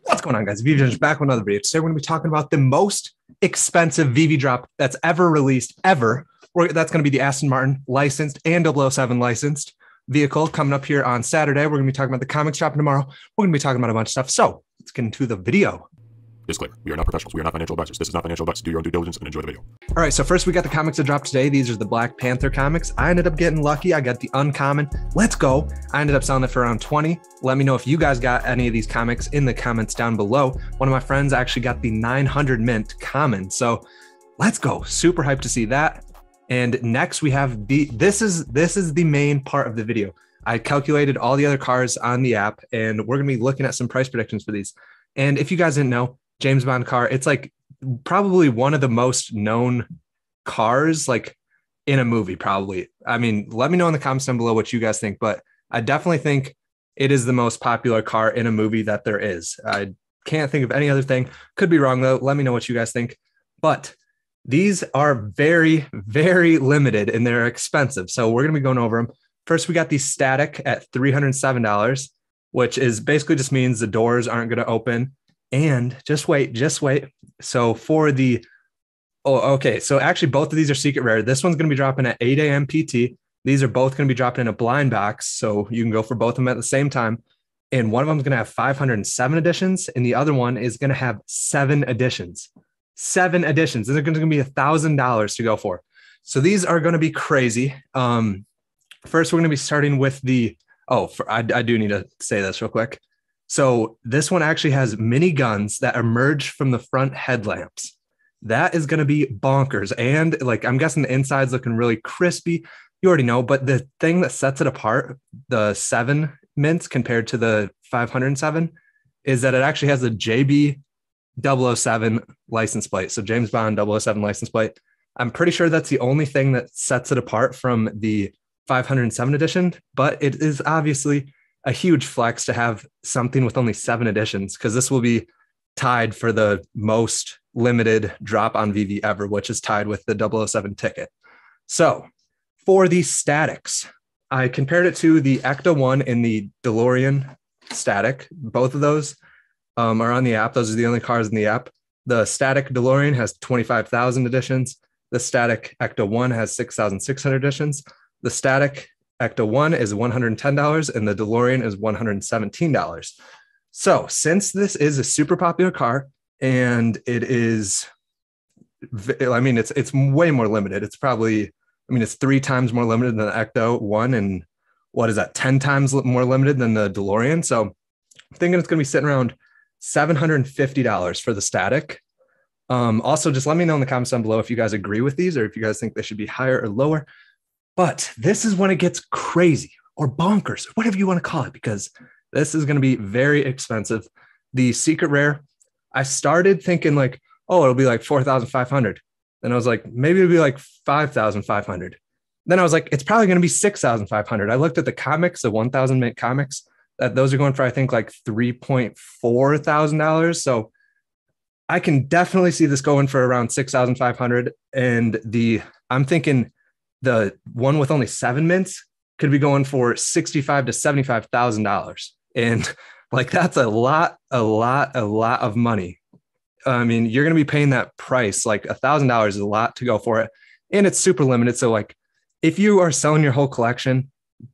What's going on, guys? Veve Username back with another video. Today we're going to be talking about the most expensive Veve drop that's ever released, ever. That's going to be the Aston Martin licensed and 007 licensed vehicle coming up here on Saturday. We're going to be talking about the comics dropping tomorrow. We're going to be talking about a bunch of stuff. So let's get into the video. Disclaimer, we are not professionals. We are not financial advisors. This is not financial advice. Do your own due diligence and enjoy the video. All right, so first we got the comics that dropped today. These are the Black Panther comics. I ended up getting lucky. I got the uncommon. Let's go. I ended up selling it for around 20. Let me know if you guys got any of these comics in the comments down below. One of my friends actually got the 900 mint common. So let's go. Super hyped to see that. And next we have this is the main part of the video. I calculated all the other cars on the app, and we're going to be looking at some price predictions for these. And if you guys didn't know, James Bond car, it's like probably one of the most known cars like in a movie, probably. I mean, let me know in the comments down below what you guys think, but I definitely think it is the most popular car in a movie that there is. I can't think of any other thing. Could be wrong though. Let me know what you guys think. But these are very, very limited and they're expensive. So we're going to be going over them. First, we got the static at $307, which is basically just means the doors aren't going to open. And just wait. So for the, okay. So actually both of these are secret rare. This one's going to be dropping at 8 a.m. PT. These are both going to be dropping in a blind box. So you can go for both of them at the same time. And one of them is going to have 507 editions. And the other one is going to have 7 editions. 7 editions. They're going to be $1,000 to go for. So these are going to be crazy. First, we're going to be starting with the, I do need to say this real quick. So this one actually has mini guns that emerge from the front headlamps. That is going to be bonkers. And like, I'm guessing the inside's looking really crispy. You already know, but the thing that sets it apart, the 7 mints compared to the 507, is that it actually has a JB 007 license plate. So James Bond 007 license plate. I'm pretty sure that's the only thing that sets it apart from the 507 edition, but it is obviously a huge flex to have something with only 7 editions, because this will be tied for the most limited drop on Veve ever, which is tied with the 007 ticket. So for the statics, I compared it to the Ecto 1 and the DeLorean static. Both of those are on the app. Those are the only cars in the app. The static DeLorean has 25,000 editions. The static Ecto 1 has 6,600 editions. The static Ecto 1 is $110 and the DeLorean is $117. So since this is a super popular car and it is, I mean, it's way more limited. It's probably, it's 3 times more limited than the Ecto 1 and what is that, 10 times more limited than the DeLorean. So I'm thinking it's going to be sitting around $750 for the static. Also, just let me know in the comments down below if you guys agree with these or if you guys think they should be higher or lower. But this is when it gets crazy or bonkers, or whatever you want to call it, because this is going to be very expensive. The secret rare, I started thinking like, oh, it'll be like 4,500. Then I was like, maybe it'll be like 5,500. Then I was like, it's probably going to be 6,500. I looked at the comics, the 1,000 mint comics, that those are going for, I think, like $3.4 thousand. So I can definitely see this going for around 6,500. And I'm thinking the one with only 7 mints could be going for $65,000 to $75,000. And like, that's a lot of money. I mean, you're going to be paying that price, like $1,000 is a lot to go for it. And it's super limited. So like, if you are selling your whole collection,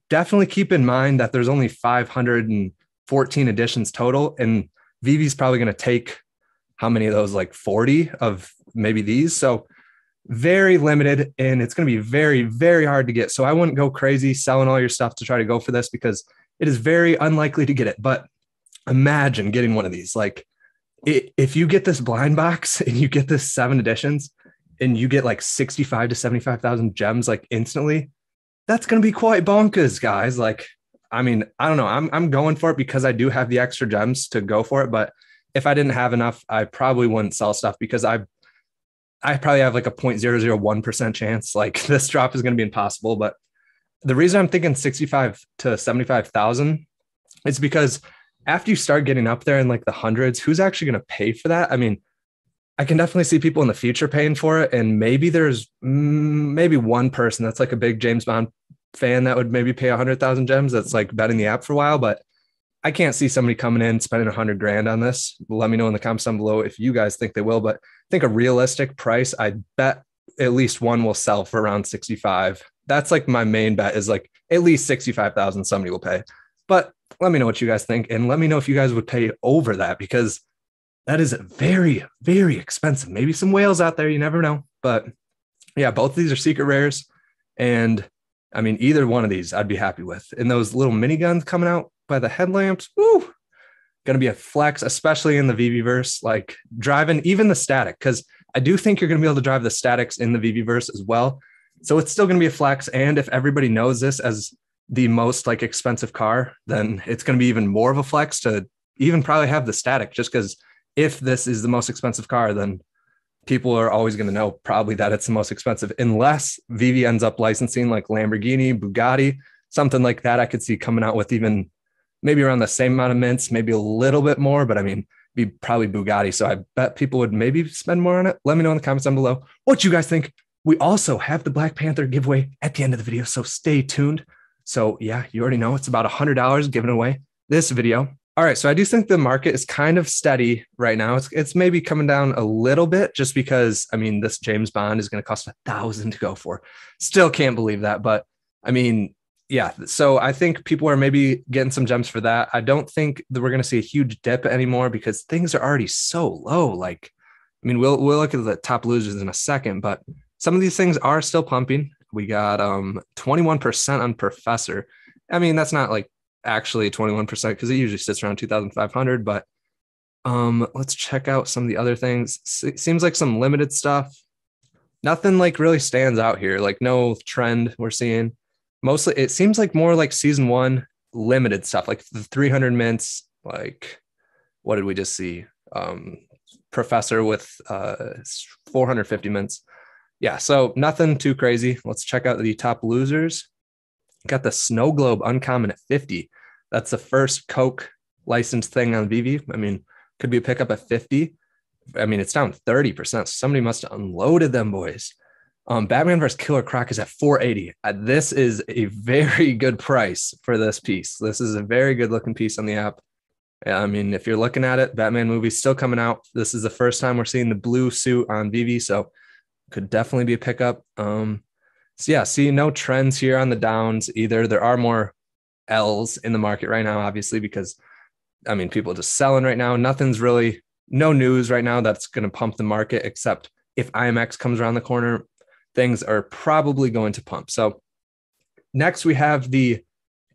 definitely keep in mind that there's only 514 editions total. And Veve's probably going to take how many of those, like 40 of maybe these. So very limited, and it's going to be very, very hard to get. So I wouldn't go crazy selling all your stuff to try to go for this, because it is very unlikely to get it. But imagine getting one of these. Like, if you get this blind box and you get this 7 editions and you get like 65 to 75,000 gems, like instantly, that's going to be quite bonkers, guys. Like, I mean, I don't know. I'm going for it because I do have the extra gems to go for it. But if I didn't have enough, I probably wouldn't sell stuff, because I probably have like a 0.001% chance. Like, this drop is going to be impossible. But the reason I'm thinking 65 to 75,000 is because after you start getting up there in like the hundreds, who's actually going to pay for that? I mean, I can definitely see people in the future paying for it. And maybe there's maybe one person that's like a big James Bond fan that would maybe pay 100,000 gems. That's like been in the app for a while. But I can't see somebody coming in spending 100 grand on this. Let me know in the comments down below if you guys think they will. But I think a realistic price, I bet at least one will sell for around 65. That's like my main bet is like at least 65,000 somebody will pay. But let me know what you guys think. And let me know if you guys would pay over that, because that is very, very expensive. Maybe some whales out there, you never know. But yeah, both of these are secret rares. And I mean, either one of these I'd be happy with. And those little miniguns coming out by the headlamps, ooh, gonna be a flex, especially in the VV-verse, like driving even the static, because I do think you're gonna be able to drive the statics in the VV-verse as well. So it's still gonna be a flex. And if everybody knows this as the most like expensive car, then it's gonna be even more of a flex to even probably have the static, just because if this is the most expensive car, then people are always going to know probably that it's the most expensive, unless Veve ends up licensing like Lamborghini, Bugatti, something like that. I could see coming out with even maybe around the same amount of mints, maybe a little bit more, but I mean, be probably Bugatti. So I bet people would maybe spend more on it. Let me know in the comments down below what you guys think. We also have the Black Panther giveaway at the end of the video, so stay tuned. So yeah, you already know it's about $100 given away this video. All right, so I do think the market is kind of steady right now. It's maybe coming down a little bit, just because, I mean, this James Bond is going to cost $1,000 to go for. Still can't believe that, but I mean, yeah. So I think people are maybe getting some gems for that. I don't think that we're going to see a huge dip anymore, because things are already so low. Like, I mean, we'll look at the top losers in a second, but some of these things are still pumping. We got 21% on Professor. I mean, that's not like actually 21%, because it usually sits around 2,500. But let's check out some of the other things. Seems like some limited stuff. Nothing like really stands out here. Like no trend we're seeing. Mostly it seems like more like season 1 limited stuff, like the 300 mints. Like what did we just see? Professor with 450 mints. Yeah, so nothing too crazy. Let's check out the top losers. Got the Snow Globe uncommon at 50. That's the first Coke licensed thing on Veve. I mean, could be a pickup at 50. I mean, it's down 30%. Somebody must have unloaded them boys. Batman vs. Killer Croc is at 480. This is a very good price for this piece. This is a very good looking piece on the app. I mean, if you're looking at it, Batman movie's still coming out. This is the first time we're seeing the blue suit on Veve, so could definitely be a pickup. So yeah, see no trends here on the downs either. There are more L's in the market right now, obviously, because I mean, people are just selling right now. Nothing's really, no news right now that's going to pump the market, except if IMX comes around the corner, things are probably going to pump. So next we have the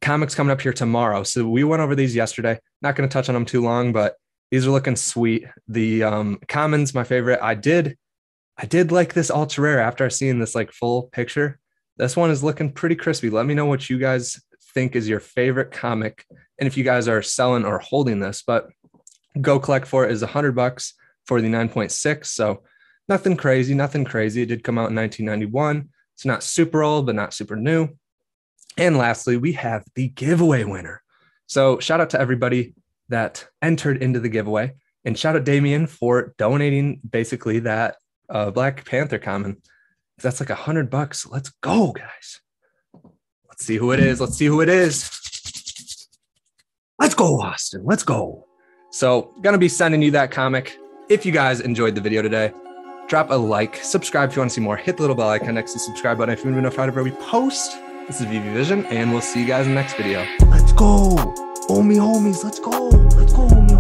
comics coming up here tomorrow. So we went over these yesterday. Not going to touch on them too long, but these are looking sweet. The commons, my favorite. I did like this ultra rare after seeing this like full picture. This one is looking pretty crispy. Let me know what you guys think is your favorite comic, and if you guys are selling or holding this. But go collect for it is $100 for the 9.6. So nothing crazy. It did come out in 1991. It's not super old, but not super new. And lastly, we have the giveaway winner. So shout out to everybody that entered into the giveaway, and shout out Damien for donating basically that Black Panther common. That's like $100. Let's go, guys. Let's see who it is. Let's go, Austin. Let's go. So gonna be sending you that comic. If you guys enjoyed the video today, drop a like, subscribe if you want to see more, hit the little bell icon next to the subscribe button if you want to be notified whenever we post. This is Veve Vision, and we'll see you guys in the next video. Let's go. Homies, let's go. Let's go, homies.